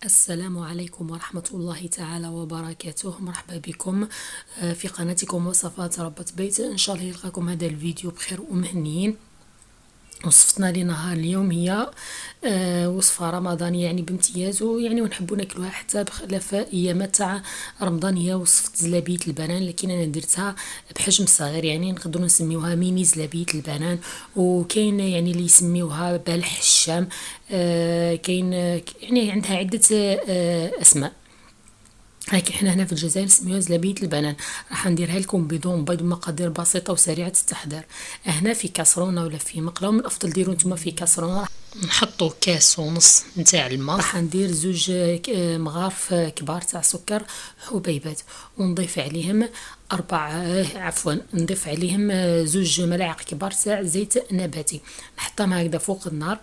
السلام عليكم ورحمة الله تعالى وبركاته. مرحبا بكم في قناتكم وصفات ربة بيت. إن شاء الله يلقاكم هذا الفيديو بخير ومهنيين. وصفتنا لنهار اليوم هي وصفة رمضانية يعني بامتياز، ويعني ونحبوا ناكلوها حتى بخلاف ايامات تاع رمضان. هي وصفة زلابية البنان، لكن انا درتها بحجم صغير، يعني نقدروا نسميوها ميني زلابية البنان. وكاين يعني اللي يسميوها بلح الشام. كاين يعني عندها عدة اسماء، لكن حنا هنا في الجزائر نسميوها زلابية البنان. راح نديرها لكم بدون بيض بمقادير بسيطه وسريعه التحضير. هنا في كاسرونه ولا في مقله، من الافضل ديروا نتوما في كاسرونه. نحطوا كاس ونص نتاع الماء، راح ندير زوج مغارف كبار تاع سكر حبيبات، ونضيف عليهم نضيف عليهم زوج ملاعق كبار تاع زيت نباتي. نحطهم هكذا فوق النار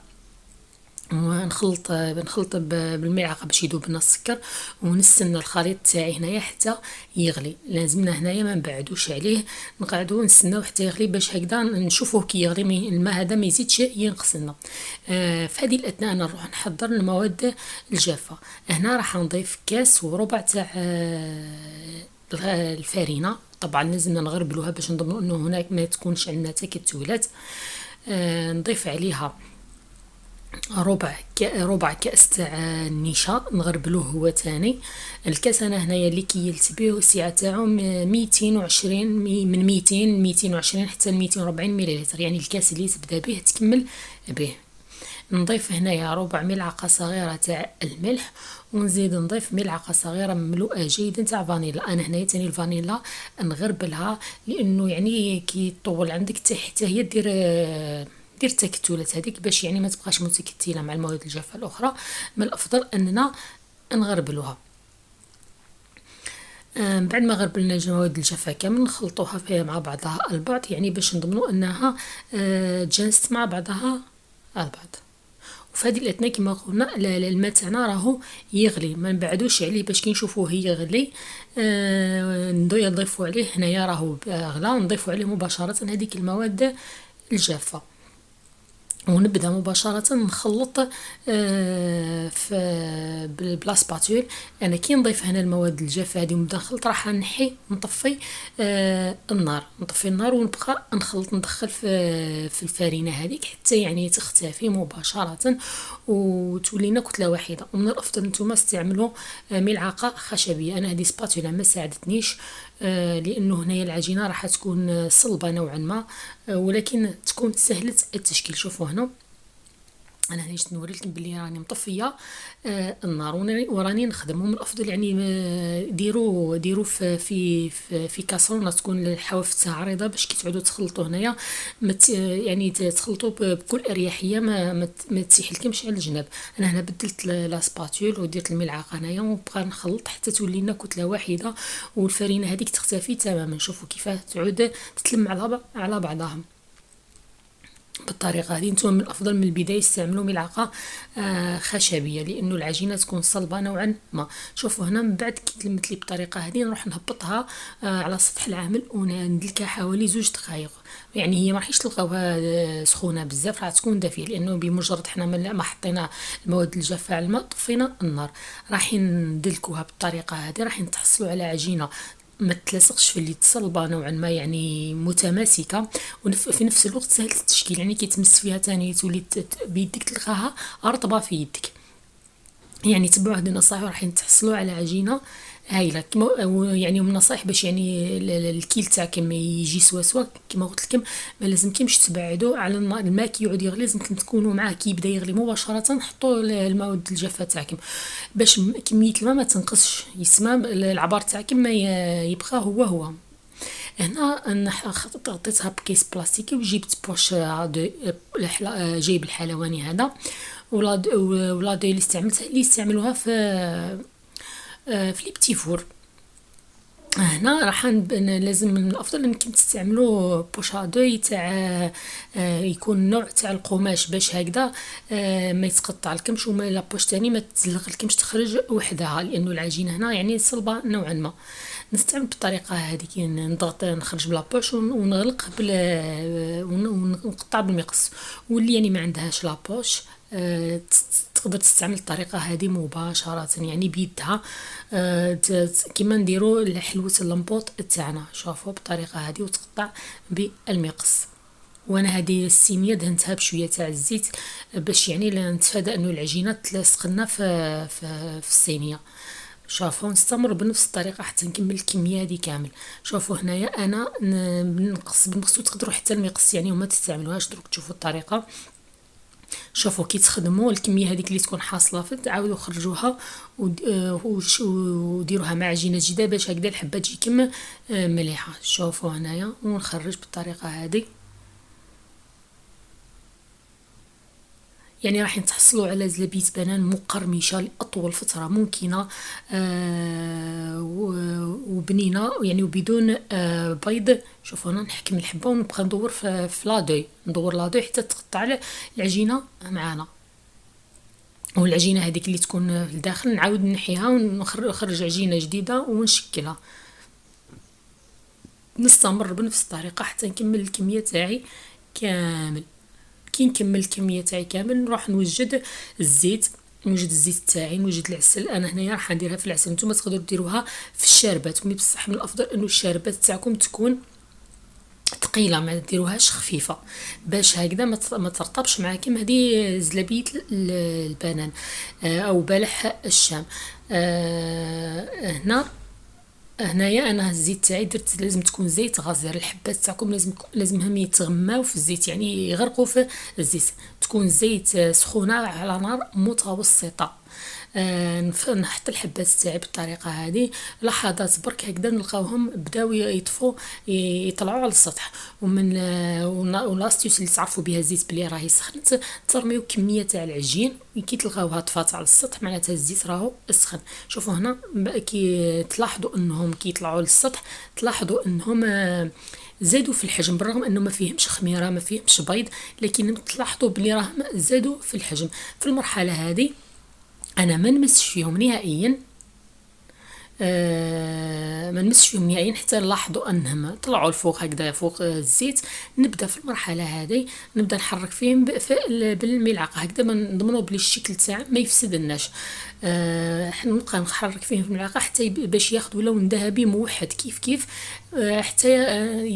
ونخلط بالملعقه باش يذوب لنا السكر، ونستنى الخليط تاعي هنايا حتى يغلي. لازمنا هنايا ما نبعدوش عليه، نقعدوا نستناو حتى يغلي باش هكذا نشوفوه كي يغلي الماء هذا ما يزيدش ينقص لنا. في هذه الاثناء انا نروح نحضر المواد الجافه. هنا راح نضيف كاس وربع تاع الفارينه. طبعا لازمنا نغربلوها باش نضمنوا انه هناك ما تكونش عندنا تكتلات. نضيف عليها ربع كاس تاع النشا، نغربلوه هو تاني. الكاس انا هنايا اللي كيلت به السعه تاعو 220 من 200 ل 220 حتى ل 240 مليلتر، يعني الكاس اللي تبدا به تكمل به. نضيف هنايا ربع ملعقه صغيره تاع الملح، ونزيد نضيف ملعقه صغيره مملوءه جيدا تاع فانيلا. انا هنايا تاني الفانيلا نغربلها، لانه يعني كي طول عندك حتى هي دير التكتلات هذيك باش يعني ما تبقاش متكتله مع المواد الجافه الاخرى. من الافضل اننا نغربلوها. بعد ما غربلنا المواد الجافه كامل نخلطوها فيها مع بعضها البعض، يعني باش نضمنوا انها تجانست مع بعضها البعض. وفي هذه الاثناء كما قلنا الماء تاعنا راهو يغلي، ما نبعدوش عليه باش كي نشوفوه يغلي نضيفوا عليه. هنايا راهو غلا، نضيفوا عليه مباشره هذيك المواد الجافه، ونبدا مباشره نخلط في بلا سباتول. انا كي نضيف هنا المواد الجافه هذه ونبدا نخلط، راح نحي نطفي النار ونبقى نخلط ندخل في الفارينه هذيك حتى يعني تختفي مباشره وتولينا كتله واحده. ومن الافضل نتوما تستعملوا ملعقه خشبيه. انا هذه سباتولا ما ساعدتنيش، لانه هنايا العجينه راح تكون صلبه نوعا ما، ولكن تكون سهله التشكيل. شوفوا هنا انا جيت نوريلكم بلي راني مطفيه النار وراني نخدم. ومن الافضل يعني ديروا في كاسرونه تكون الحواف تاعها عريضه باش كي تعودوا تخلطوا هنايا يعني تخلطوا بكل اريحيه، ما تسيحلكمش على الجناب. انا هنا بدلت لا سباتول ودرت الملعقه هنايا ونبقى نخلط حتى تولي لنا كتله واحده، والفرينه هذيك تختفي تماما. شوفوا كيفاه تعود تتلم على بعضها بالطريقه هذه. نتوما من الافضل من البدايه استعملوا ملعقه خشبيه، لانه العجينه تكون صلبه نوعا ما. شوفوا هنا من بعد كي تلمت لي بالطريقه هذه نروح نهبطها على سطح العامل وندلكها حوالي 2 دقائق. يعني هي ما راحش تلقاوها سخونه بزاف، راح تكون دافيه، لانه بمجرد حنا ما حطينا المواد الجافه على الماء طفينا النار. راح ندلكوها بالطريقه هذه، راح تحصلوا على عجينه ما تلصقش في اللي تصلبه نوعا ما، يعني متماسكه، وفي نفس الوقت سهله التشكيل. يعني كي تمس فيها تاني تولي بيدك تلقاها رطبه في يدك. يعني تبعوا هذه النصائح وراح تحصلوا على عجينه هايله. يعني من نصائح باش يعني الكيل تاعكم يجي سوا كما قلت لكم، ما لازمكمش تبعدوا على الماء كي يعود يغلي. لازمكم تكونوا معاه كي يبدا يغلي مباشره حطوا المواد الجافه تاعكم باش كميه الماء ما تنقصش، يسمى العبار تاعكم ما يبقى هو. هنا انا غطيتها بكيس بلاستيكي وجبت بوش جايب الحلواني هذا، ولا اللي استعملتها اللي يستعملوها في لي بتي فور. هنا راح لازم من الافضل انكم تستعملوا بوشادوي تاع يكون نوع تاع القماش باش هكذا ما يتقطع لكمش، وما لابوش تاني ما تزلق لكمش تخرج وحدها، لانه العجينه هنا يعني صلبه نوعا ما. نستعمل بالطريقه هذه كي نضغط نخرج بلا بوش ونغلق ونقطع بالمقص. واللي يعني ما عندهاش لا بوش تقدر تستعمل الطريقه هذه مباشره يعني بيدها، كيما نديروا لحلوه اللمبوط تاعنا. شوفوا بالطريقه هذه وتقطع بالمقص. وانا هذه الصينيه دهنتها بشويه تاع الزيت باش يعني نتفادى انه العجينه تلاصق لنا في الصينيه. شوفوا نستمر بنفس الطريقه حتى نكمل الكميه هذه كامل. شوفوا هنايا انا نقص بالمقص، وتقدروا حتى المقص يعني وما تستعملوهاش، دروك تشوفوا الطريقه. شوفوا كي تخدموا الكميه هذيك اللي تكون حاصله تعاودوا خرجوها وديروها مع عجينه جديده باش هكذا الحبه تجي كما مليحه. شوفوا هنايا ونخرج بالطريقه هذه. يعني راح تحصلوا على زلابية بنان مقرمشه لاطول فتره ممكنه وبنينه يعني وبدون بيض. شوفوا انا نحكم الحبه ونبقى ندور في لادوي، ندور لادوي حتى تقطع العجينه معانا. والعجينه هذيك اللي تكون في الداخل نعاود نحيها ونخرج عجينه جديده ونشكلها. نستمر بنفس الطريقه حتى نكمل الكميه تاعي كامل. كي نكمل الكميه تاعي كامل نروح نوجد الزيت، نوجد الزيت تاعي، نوجد العسل. انا هنايا راح نديرها في العسل، نتوما تقدروا ديروها في الشاربات، مي بصح من الافضل انه الشاربات تاعكم تكون ثقيله ما ديروهاش خفيفه باش هكذا ما ترطبش معاكم. هذه زلابيه البنان او بلح الشام. هنايا انا الزيت تاعي درت لازم تكون زيت غزير. الحبات تاعكم لازمهم يتغماو في الزيت يعني يغرقوا في الزيت. تكون زيت سخونه على نار متوسطه. نحط الحبات تاعي بالطريقه هذه لحظات برك هكذا نلقاوهم بداو يطفوا يطلعوا على السطح. ومن ولاستيوس اللي تعرفوا بها الزيت بلي راهي سخنت ترميو كميه تاع العجين كي تلقاوها طفات على السطح معناتها الزيت راهو سخن. شوفوا هنا كي تلاحظوا انهم كي يطلعوا للسطح تلاحظوا انهم زادوا في الحجم بالرغم انه ما فيهمش خميره ما فيهمش بيض، لكن تلاحظوا بلي راهم زادوا في الحجم. في المرحله هذه انا ما نمسش فيهم نهائيا، ما نمسش فيهم نهائيا حتى نلاحظوا انهم طلعوا الفوق هكذا فوق الزيت. نبدا في المرحله هذه نبدا نحرك فيهم بالملعقه هكذا ما نضمنوا بلي الشكل تاعهم ما يفسدناش. حنا نبقى نحرك فيهم بالملعقه حتى باش ياخذوا لون ذهبي موحد كيف حتى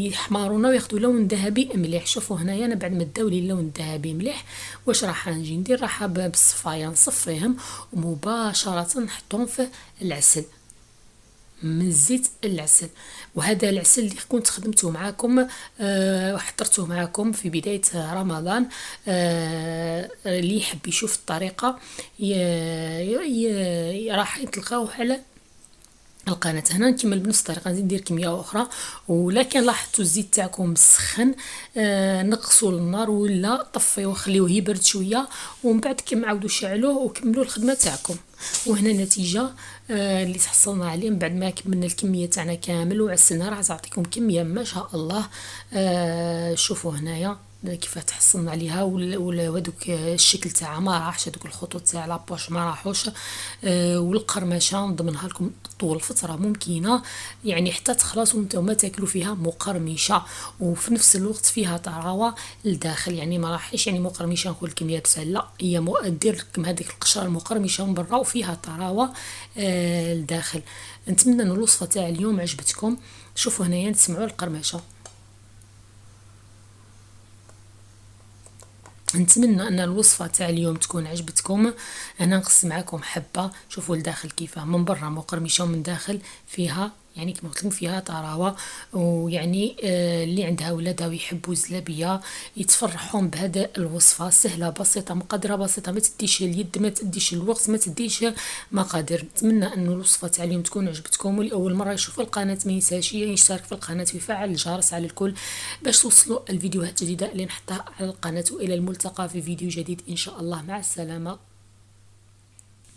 يحمرونا وياخذوا لون ذهبي مليح. شوفوا هنايا انا بعد ما داو لي اللون الذهبي مليح واش راح نجي ندير؟ راح بالصفايه نصفيهم ومباشره نحطهم في العسل من زيت العسل. وهذا العسل اللي كنت خدمته معاكم وحضرته معاكم في بداية رمضان. اللي يحب يشوف الطريقة راح تلقاوه على القناه. هنا نكمل بنفس الطريقه نزيد ندير كميه اخرى. ولكن لاحظتوا الزيت تاعكم سخن نقصوا النار ولا طفيوه خليوه يبرد شويه ومن بعد كي عاودوا شعلوه وكملوا الخدمه تاعكم. وهنا النتيجه اللي تحصلنا عليه من بعد ما كملنا الكميه تاعنا كامل وعسلنا. راح تعطيكم كميه ما شاء الله. شوفوا هنايا كيف تحصلنا عليها ودوك الشكل تاعها ما راحش، هذوك الخطوط تاع لابوش ما راحوش. والقرمشه نضمنها لكم طول فتره ممكنه يعني حتى تخلص وانتم ما تاكلوا فيها مقرمشه وفي نفس الوقت فيها طراوه للداخل. يعني ما راحش يعني مقرمشه نقول لكم يابسه، لا هي دير لكم هذيك القشره المقرمشه من برا وفيها طراوه للداخل. نتمنى ان الوصفه تاع اليوم عجبتكم. شوفوا هنايا نسمعوا القرمشه. نتمنى ان الوصفه تاع اليوم تكون عجبتكم. انا نقص معكم حبه. شوفوا الداخل كيفاه من برا مقرمشه ومن داخل فيها يعني كما قلت لكم فيها طراوه. ويعني اللي عندها ولادها ويحبوا الزلابيه يتفرحون بهذا الوصفه سهله بسيطه مقدره بسيطه، ما تديش اليد ما تديش الوقت ما تديش مقادير. نتمنى ان الوصفه تاع اليوم تكون عجبتكم. واللي اول مره يشوف القناه ما ينساش يشترك في القناه ويفعل الجرس على الكل باش توصلوا الفيديوهات الجديده اللي نحطها على القناه. والى الملتقى في فيديو جديد ان شاء الله. مع السلامه.